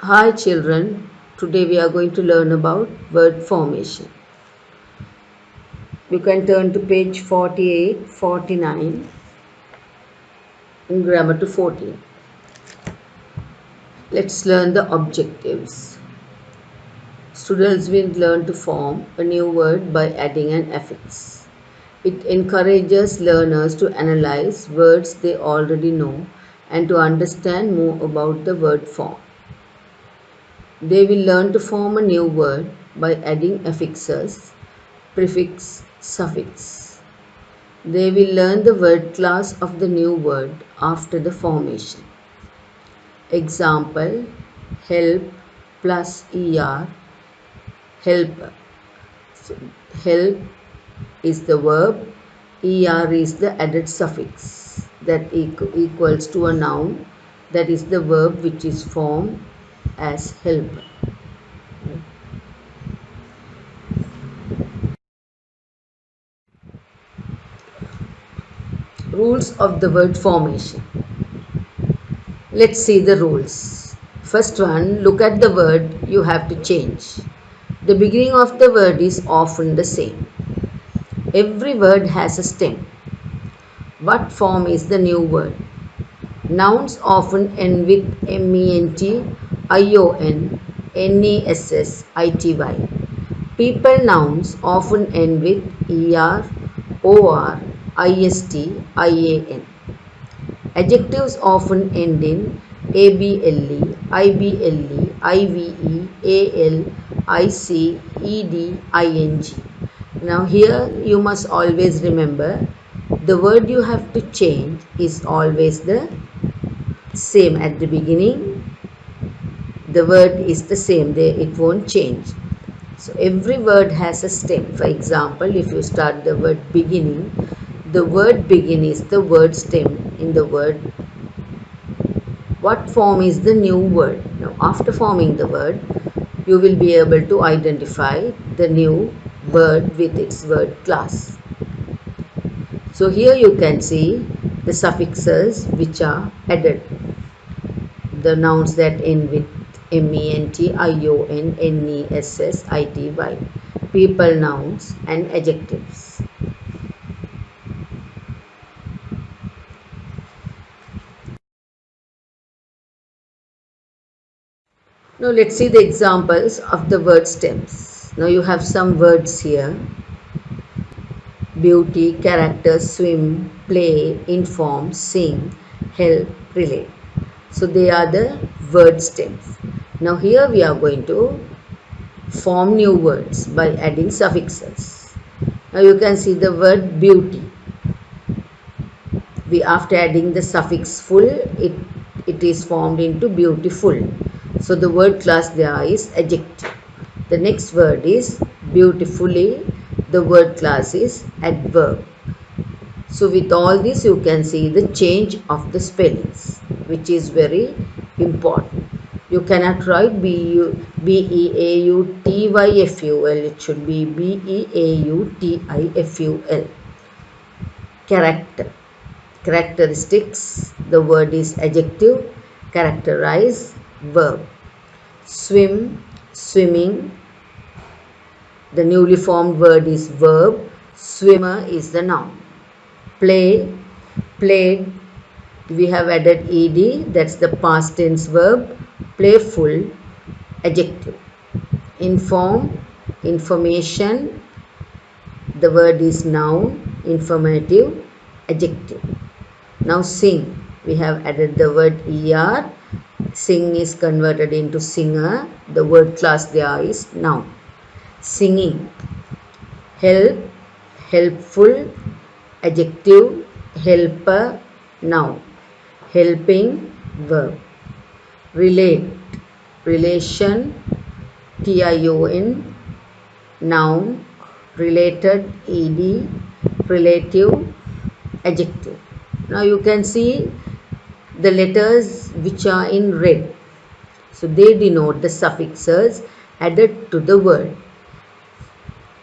Hi children, today we are going to learn about word formation. You can turn to page 48, 49 in grammar to 14. Let's learn the objectives. Students will learn to form a new word by adding an affix. It encourages learners to analyze words they already know and to understand more about the word form. They will learn to form a new word by adding affixes, prefix, suffix. They will learn the word class of the new word after the formation. Example, help plus er, helper. So, help is the verb, er is the added suffix that equals to a noun, that is the verb which is formed as helper. Rules of the word formation. Let's see the rules. First one, look at the word you have to change. The beginning of the word is often the same. Every word has a stem. What form is the new word? Nouns often end with ment, ion, ness, ity. People nouns often end with er, or, ist, ian. Adjectives often end in able, ible, ive, al, ic, ed, ing. Now here you must always remember the word you have to change is always the same at the beginning. The word is the same, it won't change. So every word has a stem. For example, if you start the word beginning, the word begin is the word stem in the word. What form is the new word? Now after forming the word, you will be able to identify the new word with its word class. So here you can see the suffixes which are added. The nouns that end with ment, ion, ness, ity. People nouns and adjectives. Now let's see the examples of the word stems. Now you have some words here. Beauty, character, swim, play, inform, sing, help, relate. So they are the word stems. Now here we are going to form new words by adding suffixes. Now you can see the word beauty. After adding the suffix full, it is formed into beautiful. So the word class there is adjective. The next word is beautifully. The word class is adverb. So with all this you can see the change of the spellings, which is very important. You cannot write Beautiful. It should be Beautiful. Character. Characteristics. The word is adjective. Characterize, verb. Swim, swimming. The newly formed word is verb. Swimmer is the noun. Play, played. We have added ed, that's the past tense verb. Playful, adjective. Inform, information. The word is noun. Informative, adjective. Now sing. We have added the word er. Sing is converted into singer. The word class there is noun. Singing. Help, helpful, adjective. Helper, noun. Helping, verb. Relate, relation, tion, noun. Related, ed. Relative, adjective. Now you can see the letters which are in red. So they denote the suffixes added to the word.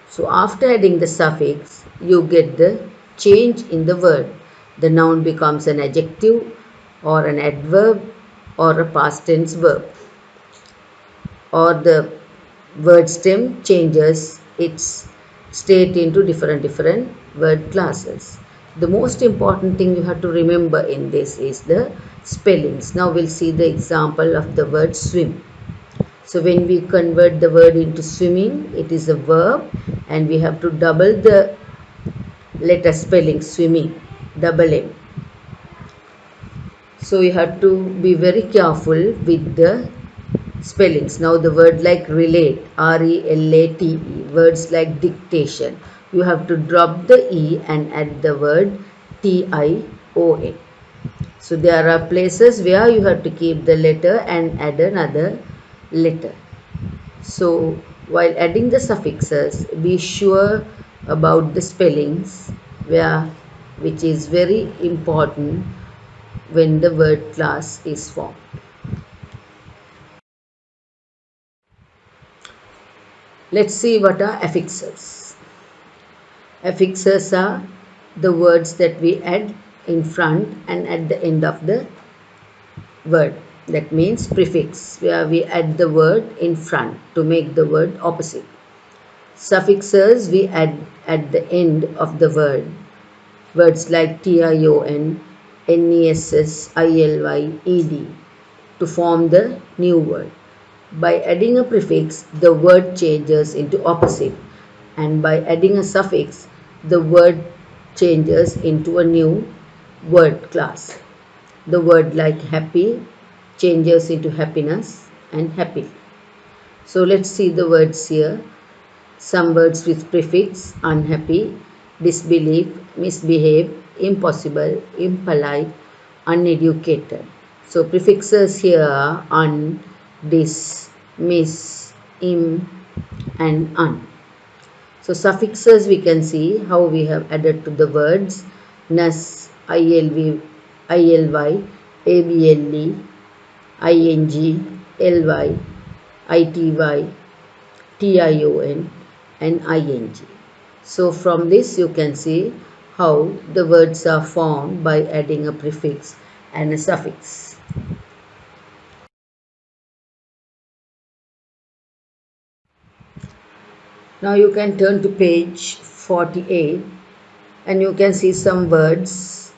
So after adding the suffix, you get the change in the word. The noun becomes an adjective or an adverb or a past tense verb. or the word stem changes its state into different word classes. The most important thing you have to remember in this is the spellings. Now we'll see the example of the word swim. So when we convert the word into swimming, it is a verb, and we have to double the letter spelling swimming, double M. So you have to be very careful with the spellings. Now the word like relate, R-E-L-A-T-E, words like dictation, you have to drop the E and add the word T-I-O-N. So there are places where you have to keep the letter and add another letter. So while adding the suffixes, be sure about the spellings, which is very important when the word class is formed. Let's see what are affixes. Affixes are the words that we add in front and at the end of the word. That means prefix, where we add the word in front to make the word opposite. Suffixes we add at the end of the word. Words like tion, ness, ily, ed to form the new word. By adding a prefix, the word changes into opposite, and by adding a suffix, the word changes into a new word class. The word like happy changes into happiness and happily. So let's see the words here. Some words with prefix: unhappy, disbelief, misbehave, impossible, impolite, uneducated. So prefixes here are un, dis, mis, im, and un. So suffixes we can see how we have added to the words nus, ilv, ily, able, ing, ly, ity, tion, and ing. So from this you can see how the words are formed by adding a prefix and a suffix. Now you can turn to page 48 and you can see some words.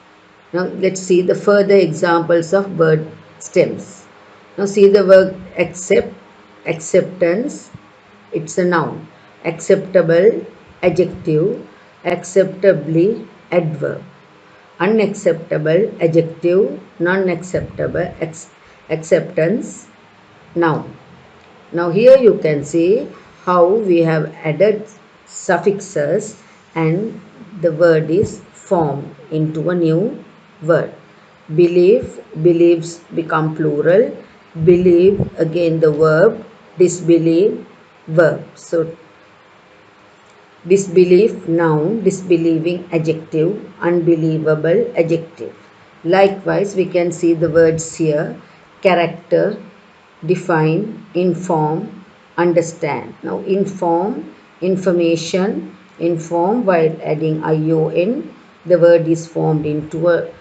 Now let's see the further examples of word stems. Now see the word accept, acceptance, it's a noun. Acceptable, adjective. Acceptably, adverb. Unacceptable, adjective. Non-acceptable, acceptance, noun. Now here you can see how we have added suffixes and the word is formed into a new word. Believe, believes become plural. Believe, again the verb. Disbelieve, verb. So disbelief, noun. Disbelieving, adjective. Unbelievable, adjective. Likewise, we can see the words here: character, define, inform, understand. Now inform, information, inform, while adding ion, the word is formed into a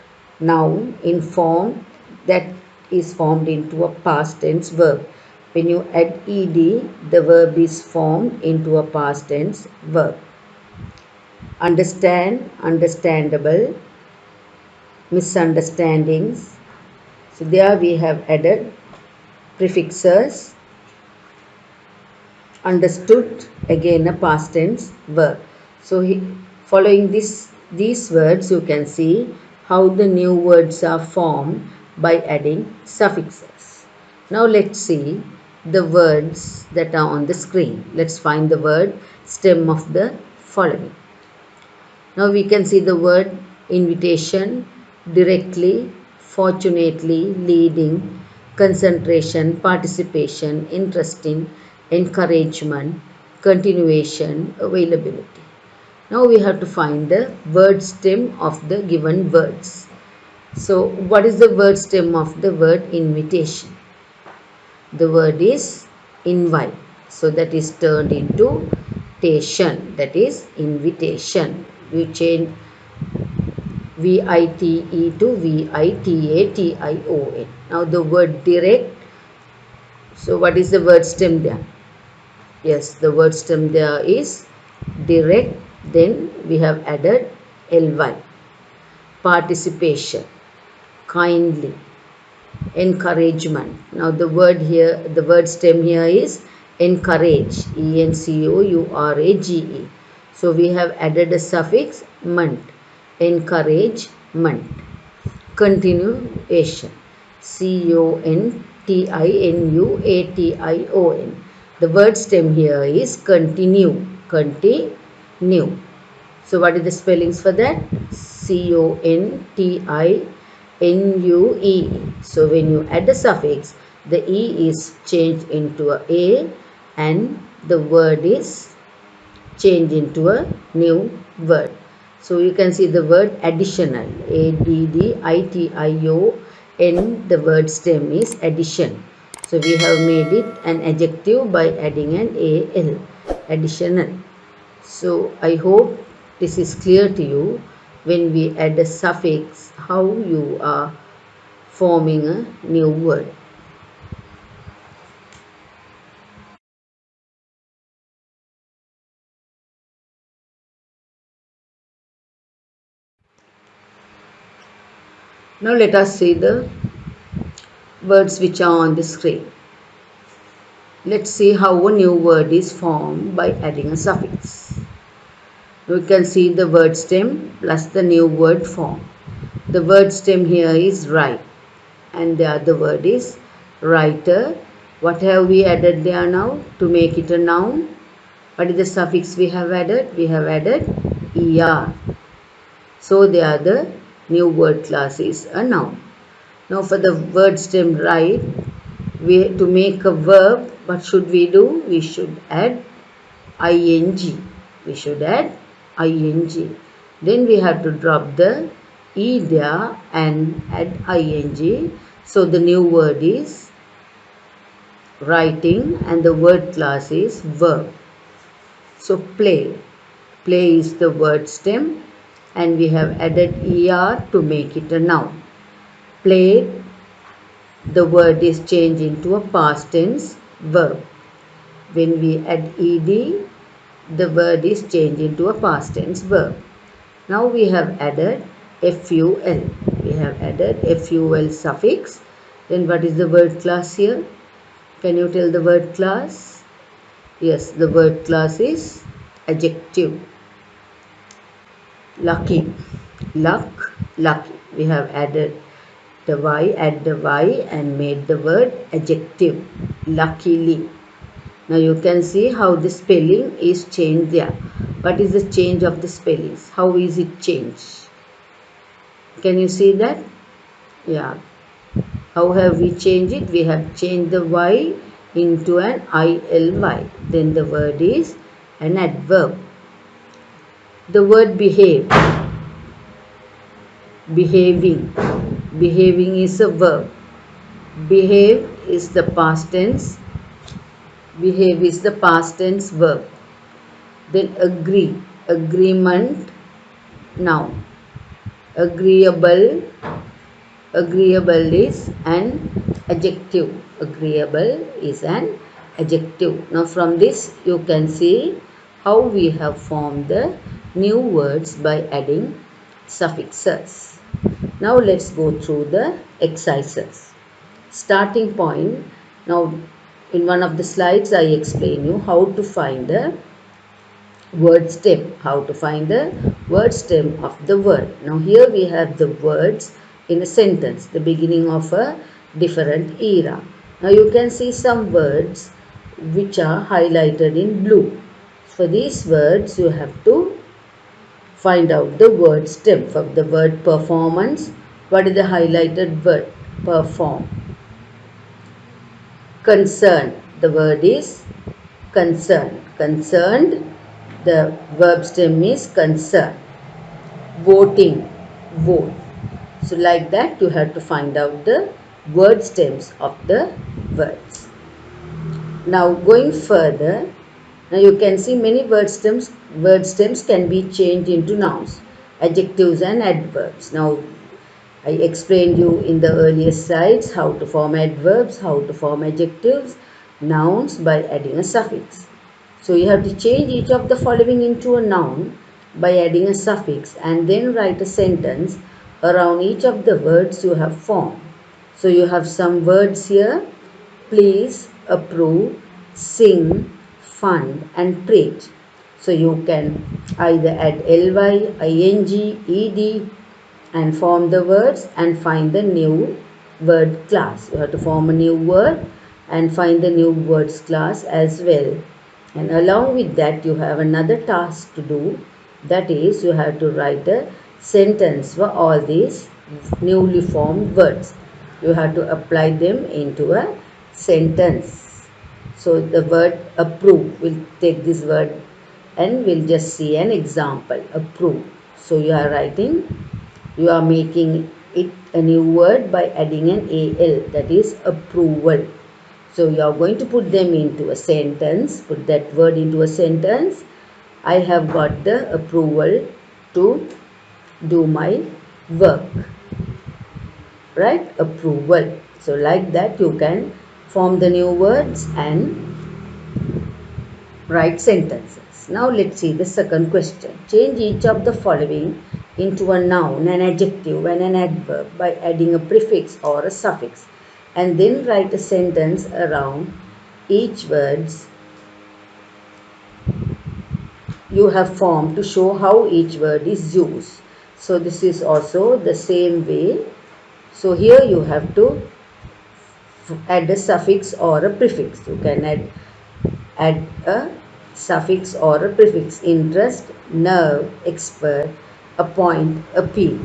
noun. Inform, that is formed into a past tense verb. When you add ed, the verb is formed into a past tense verb. Understand, understandable, misunderstandings. So there we have added prefixes. Understood, again a past tense verb. So following these words, you can see how the new words are formed by adding suffixes. Now let's see the words that are on the screen. Let's find the word stem of the following. Now we can see the word invitation, directly, fortunately, leading, concentration, participation, interesting, encouragement, continuation, availability. Now we have to find the word stem of the given words. So what is the word stem of the word invitation? The word is invite. So that is turned into tation, that is invitation. You change VITE to VITATION. Now the word direct, So what is the word stem there? Yes, the word stem there is direct. Then we have added ly. Participation, kindly, encouragement. Now the word here, the word stem here is encourage, encourage. So we have added a suffix ment, encouragement. Continuation, continuation. The word stem here is continue, continue. So what is the spellings for that? Continue. So when you add the suffix, the E is changed into a and the word is changed into a new word. So you can see the word additional, ADDITION, the word stem is addition. So we have made it an adjective by adding an AL, additional. So I hope this is clear to you. When we add a suffix, how you are forming a new word. Now let us see the words which are on the screen. Let's see how a new word is formed by adding a suffix. We can see the word stem plus the new word form. The word stem here is write and the other word is writer. What have we added there now to make it a noun? What is the suffix we have added? We have added er. So the other new word class is a noun. Now for the word stem write, to make a verb, what should we do? We should add ing. We should add ing. Then we have to drop the e there and add ing. So the new word is writing and the word class is verb. So play. Play is the word stem and we have added er to make it a noun. Played, the word is changed into a past tense verb. When we add ed, the word is changed into a past tense verb. Now we have added ful. We have added ful suffix. Then what is the word class here? Can you tell the word class? Yes, the word class is adjective. Lucky. Luck, lucky. We have added the y, add the y and made the word adjective. Luckily. Now you can see how the spelling is changed there. What is the change of the spellings? How is it changed? Can you see that? Yeah. How have we changed it? We have changed the y into an ILY. Then the word is an adverb. The word behave. Behaving. Behaving is a verb. Behave is the past tense. Behave is the past tense verb. Then agree. Agreement, noun. Agreeable. Agreeable is an adjective. Agreeable is an adjective. Now from this you can see how we have formed the new words by adding suffixes. Now let's go through the exercises. Starting point. Now in one of the slides I explain you how to find the word stem. How to find the word stem of the word. Now here we have the words in a sentence, the beginning of a different era. Now you can see some words which are highlighted in blue. For these words you have to find out the word stem. For the word performance, what is the highlighted word? Perform. Concern, the word is concern. Concerned, the verb stem is concern. Voting, vote. So like that you have to find out the word stems of the words. Now going further, now you can see many word stems can be changed into nouns, adjectives and adverbs. Now I explained you in the earlier slides how to form adverbs, how to form adjectives, nouns by adding a suffix. So you have to change each of the following into a noun by adding a suffix and then write a sentence around each of the words you have formed. So you have some words here: please, approve, sing, fund and treat. So you can either add ly, ing, ed and form the words and find the new word class. You have to form a new word and find the new words class as well. And along with that, you have another task to do. That is, you have to write a sentence for all these newly formed words. You have to apply them into a sentence. So the word approve, we'll take this word and we'll just see an example. Approve. So you are writing, you are making it a new word by adding an al, that is approval. So you are going to put them into a sentence, put that word into a sentence. I have got the approval to do my work, right? Approval. So like that you can form the new words and write sentences. Now let's see the second question. Change each of the following into a noun, an adjective and an adverb by adding a prefix or a suffix and then write a sentence around each words you have formed to show how each word is used. So this is also the same way. So here you have to add a suffix or a prefix. You can add a suffix or a prefix: interest, nerve, expert, appoint, appeal.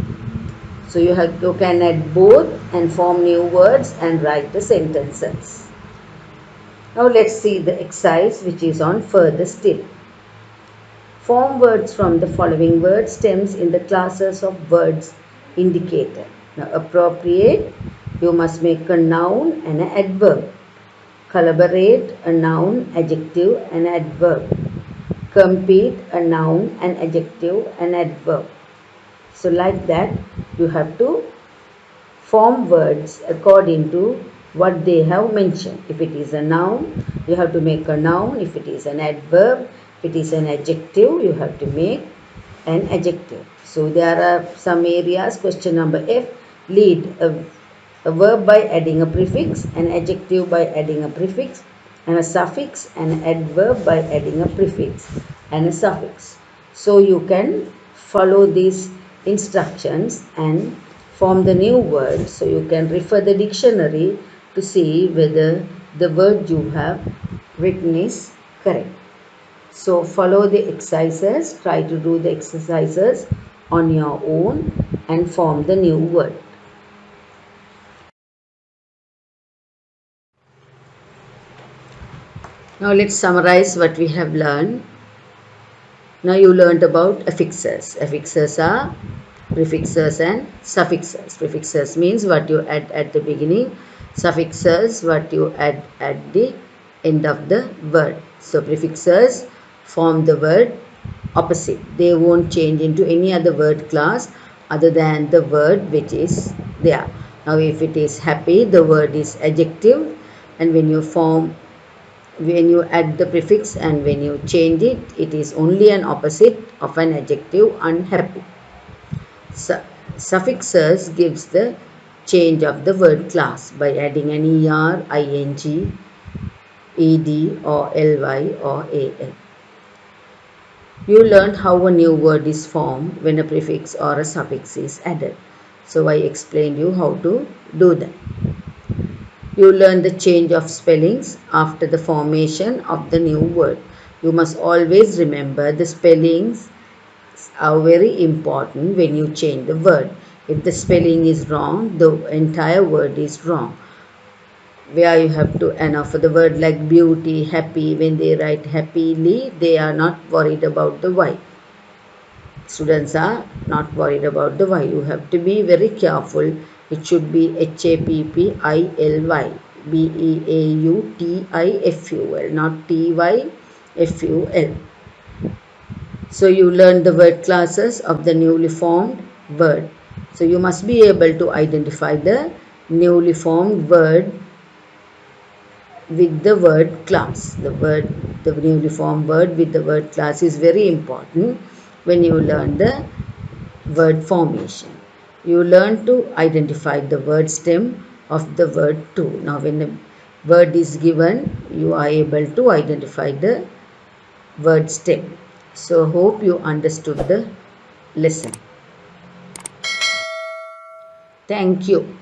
So you can add both and form new words and write the sentences. Now let's see the exercise which is on further still. Form words from the following word stems in the classes of words indicated. Now appropriate, you must make a noun and an adverb. Collaborate, a noun, adjective and adverb. Compete, a noun, an adjective and adverb. So like that you have to form words according to what they have mentioned. If it is a noun, you have to make a noun. If it is an adverb, if it is an adjective, you have to make an adjective. So there are some areas. Question number F, lead a verb by adding a prefix, an adjective by adding a prefix, and a suffix, and an adverb by adding a prefix and a suffix. So you can follow these instructions and form the new word. So you can refer the dictionary to see whether the word you have written is correct. So follow the exercises, try to do the exercises on your own and form the new word. Now let's summarize what we have learned. Now you learned about affixes. Affixes are prefixes and suffixes. Prefixes means what you add at the beginning. Suffixes what you add at the end of the word. So prefixes form the word opposite. They won't change into any other word class other than the word which is there. Now if it is happy, the word is adjective, and when you add the prefix and when you change it, it is only an opposite of an adjective, unhappy. Suffixes gives the change of the word class by adding an er, ing, ed or ly or al. You learned how a new word is formed when a prefix or a suffix is added. So I explained you how to do that. You learn the change of spellings after the formation of the new word. You must always remember the spellings are very important when you change the word. If the spelling is wrong, the entire word is wrong. Where you have to, and for the word like beauty, happy, when they write happily, they are not worried about the Y. Students are not worried about the Y. You have to be very careful. It should be HAPPILY, BEAUTIFUL, not TYFUL. So you learn the word classes of the newly formed word. So you must be able to identify the newly formed word with the word class. The newly formed word with the word class is very important when you learn the word formation. You learn to identify the word stem of the word to. Now, when a word is given, you are able to identify the word stem. So, hope you understood the lesson. Thank you.